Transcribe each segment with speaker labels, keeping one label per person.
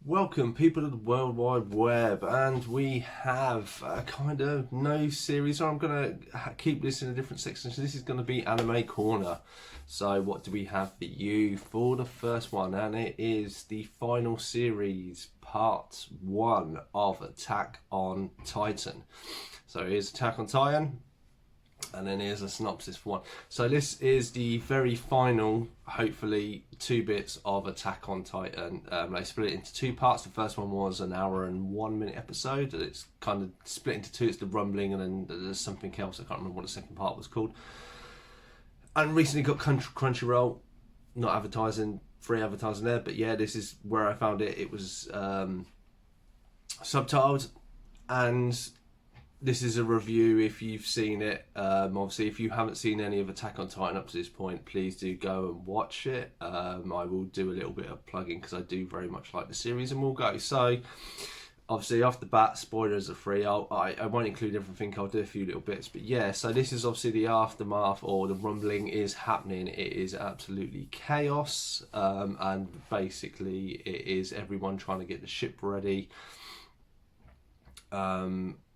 Speaker 1: Welcome, people of the World Wide Web, and we have a kind of no series. So I'm going to keep this in a different section. So this is going to be Anime Corner. So what do we have for you for the first one? And it is the final series, part 1 of Attack on Titan. So here's Attack on Titan. And then here's a synopsis for one. So this is the very final, hopefully, 2 bits of Attack on Titan. They split it into 2 parts. The first one was an hour and 1 minute episode. It's kind of split into 2. It's the rumbling, and then there's something else. I can't remember what the second part was called. And recently got Crunchyroll, not advertising, free advertising there. But yeah, this is where I found it. It was subtitled, and this is a review if you've seen it. Obviously, if you haven't seen any of Attack on Titan up to this point, please do go and watch it. I will do a little bit of plugging because I do very much like the series, and we'll go. So, obviously, off the bat, spoilers are free. I won't include everything. I'll do a few little bits. But yeah, so this is obviously the aftermath, or the rumbling is happening. It is absolutely chaos. And basically, it is everyone trying to get the ship ready.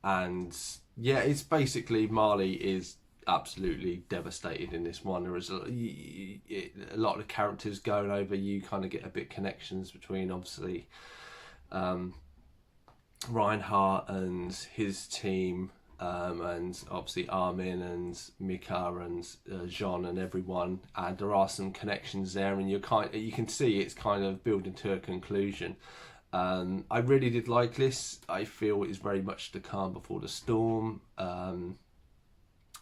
Speaker 1: And yeah, it's basically Marley is absolutely devastated in this one. There is a lot of the characters going over. You kind of get a bit connections between obviously Reinhardt and his team, and obviously Armin and Mika and Jean and everyone. And there are some connections there, and you can see it's kind of building to a conclusion. I really did like this. I feel it's very much the calm before the storm.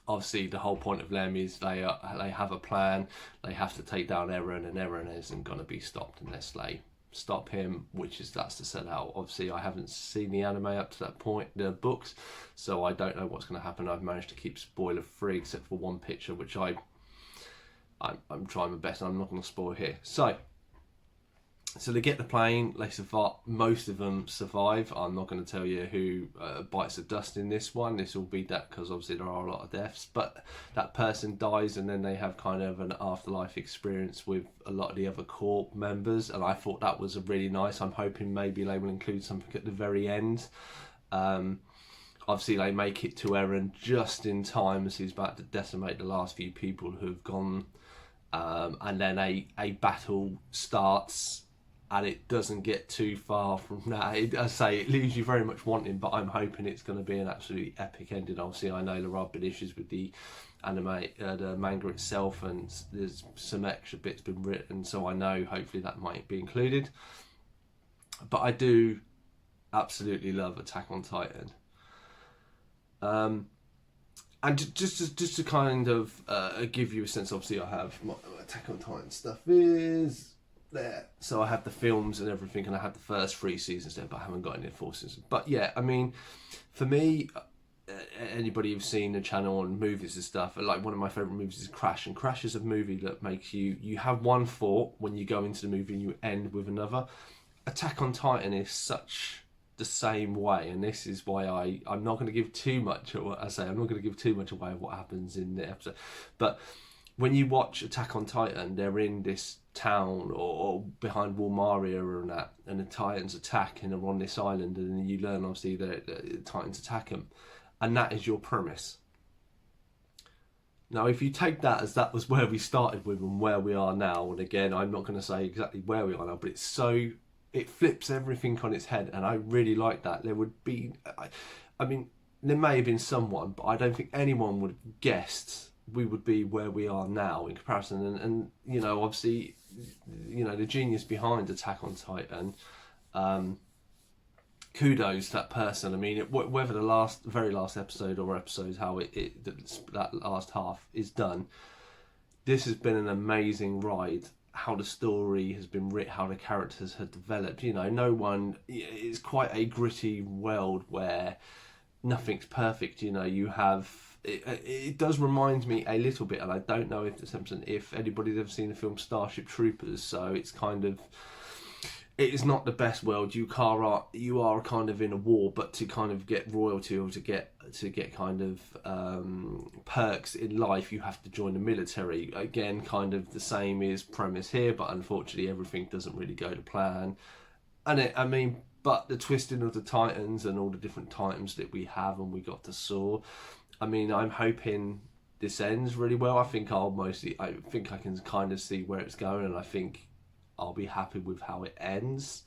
Speaker 1: Obviously, the whole point of them is they have a plan. They have to take down Eren, and Eren isn't going to be stopped unless they stop him, that's the set out. Obviously, I haven't seen the anime up to that point, the books, so I don't know what's going to happen. I've managed to keep spoiler free except for one picture, which I'm trying my best. I'm not going to spoil here. So they get the plane, they survive, most of them survive. I'm not going to tell you who bites the dust in this one. This will be that, because obviously there are a lot of deaths, but that person dies, and then they have kind of an afterlife experience with a lot of the other corps members, and I thought that was really nice. I'm hoping maybe they will include something at the very end. Obviously they make it to Eren just in time as he's about to decimate the last few people who've gone, and then a battle starts. And it doesn't get too far from that. It leaves you very much wanting, but I'm hoping it's going to be an absolutely epic ending. Obviously, I know there have been issues with the anime, the manga itself, and there's some extra bits been written, so I know hopefully that might be included. But I do absolutely love Attack on Titan. And just to kind of give you a sense, obviously I have my Attack on Titan stuff is there, so I have the films and everything, and I have the first 3 seasons there, but I haven't got any 4 seasons. But yeah, I mean, for me, anybody who's seen the channel on movies and stuff, like one of my favourite movies is Crash, and Crash is a movie that makes you have one thought when you go into the movie and you end with another. Attack on Titan is such the same way, and this is why I'm not going to give too much. I'm not going to give too much away of what happens in the episode, but when you watch Attack on Titan, they're in this town or behind Walmaria and the Titans attack, and they're on this island, and then you learn obviously that the Titans attack them, and that is your premise. Now, if you take that as that was where we started with and where we are now, and again, I'm not going to say exactly where we are now, but it flips everything on its head, and I really like that. There would be, I mean, there may have been someone, but I don't think anyone would have guessed we would be where we are now in comparison. And you know, obviously, you know, the genius behind Attack on Titan, kudos to that person. I mean, whether the very last episode or episodes, how that last half is done, this has been an amazing ride. How the story has been written, how the characters have developed. You know, it's quite a gritty world where nothing's perfect. You know, you have. It does remind me a little bit, and I don't know if anybody's ever seen the film Starship Troopers, so it's kind of, it is not the best world. You are kind of in a war, but to kind of get royalty or to get kind of perks in life, you have to join the military. Again, kind of the same is premise here, but unfortunately everything doesn't really go to plan. I mean, but the twisting of the Titans and all the different Titans that we have and we got to saw. I mean, I'm hoping this ends really well. I think I think I can kind of see where it's going, and I think I'll be happy with how it ends.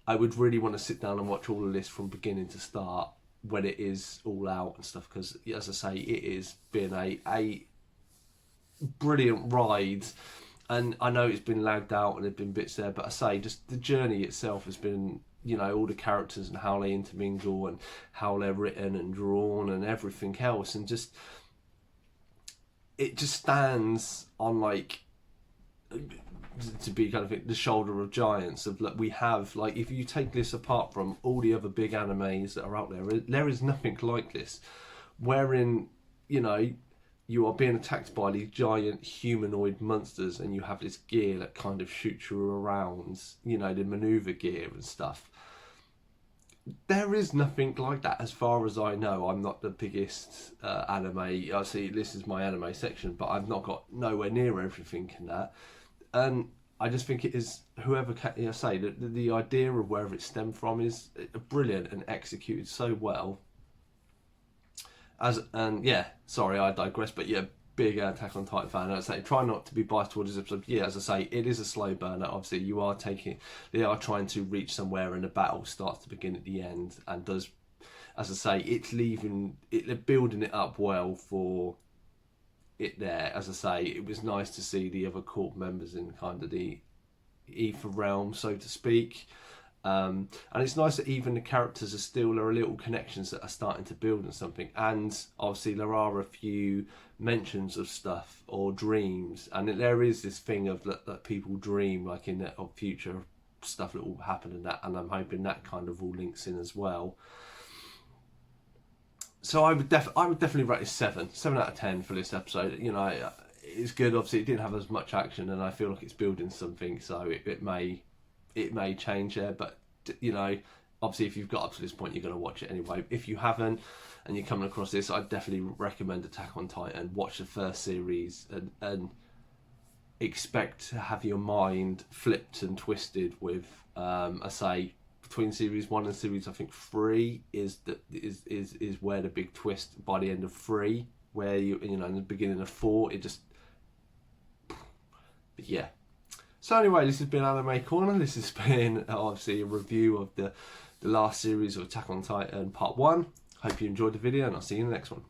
Speaker 1: I would really want to sit down and watch all of this from beginning to start when it is all out and stuff, because as I say, it is been a brilliant ride. And I know it's been lagged out and there've been bits there, but I say just the journey itself has been, you know, all the characters and how they intermingle and how they're written and drawn and everything else, and just it just stands on like to be kind of the shoulder of giants of like we have like if you take this apart from all the other big animes that are out there is nothing like this, wherein you know you are being attacked by these giant humanoid monsters and you have this gear that kind of shoots you around, you know, the maneuver gear and stuff. There is nothing like that as far as I know. I'm not the biggest anime. I see this is my anime section, but I've not got nowhere near everything in that. And I just think it is whoever can, you know, say that the idea of wherever it stemmed from is brilliant and executed so well. And yeah, sorry, I digress, but yeah, big Attack on Titan fan. And I say try not to be biased towards this episode. Yeah, as I say, it is a slow burner. Obviously, they are trying to reach somewhere, and the battle starts to begin at the end, and does, as I say, they're building it up well for it there. As I say, it was nice to see the other corp members in kind of the ether realm, so to speak. And it's nice that even the characters there are little connections that are starting to build and something. And obviously there are a few mentions of stuff or dreams, and there is this thing of that people dream like in of future stuff that will happen in that, and I'm hoping that kind of all links in as well. So I would definitely rate it 7 out of 10 for this episode. You know, it's good. Obviously it didn't have as much action, and I feel like it's building something, so it may change there, but you know, obviously if you've got up to this point, you're going to watch it anyway. If you haven't and you're coming across this, I'd definitely recommend Attack on Titan. Watch the first series and expect to have your mind flipped and twisted with I say between series 1 and series I think 3 is where the big twist by the end of 3, where you know in the beginning of 4 it just, but yeah. So anyway, this has been Anime Corner. This has been obviously a review of the last series of Attack on Titan Part 1. Hope you enjoyed the video, and I'll see you in the next one.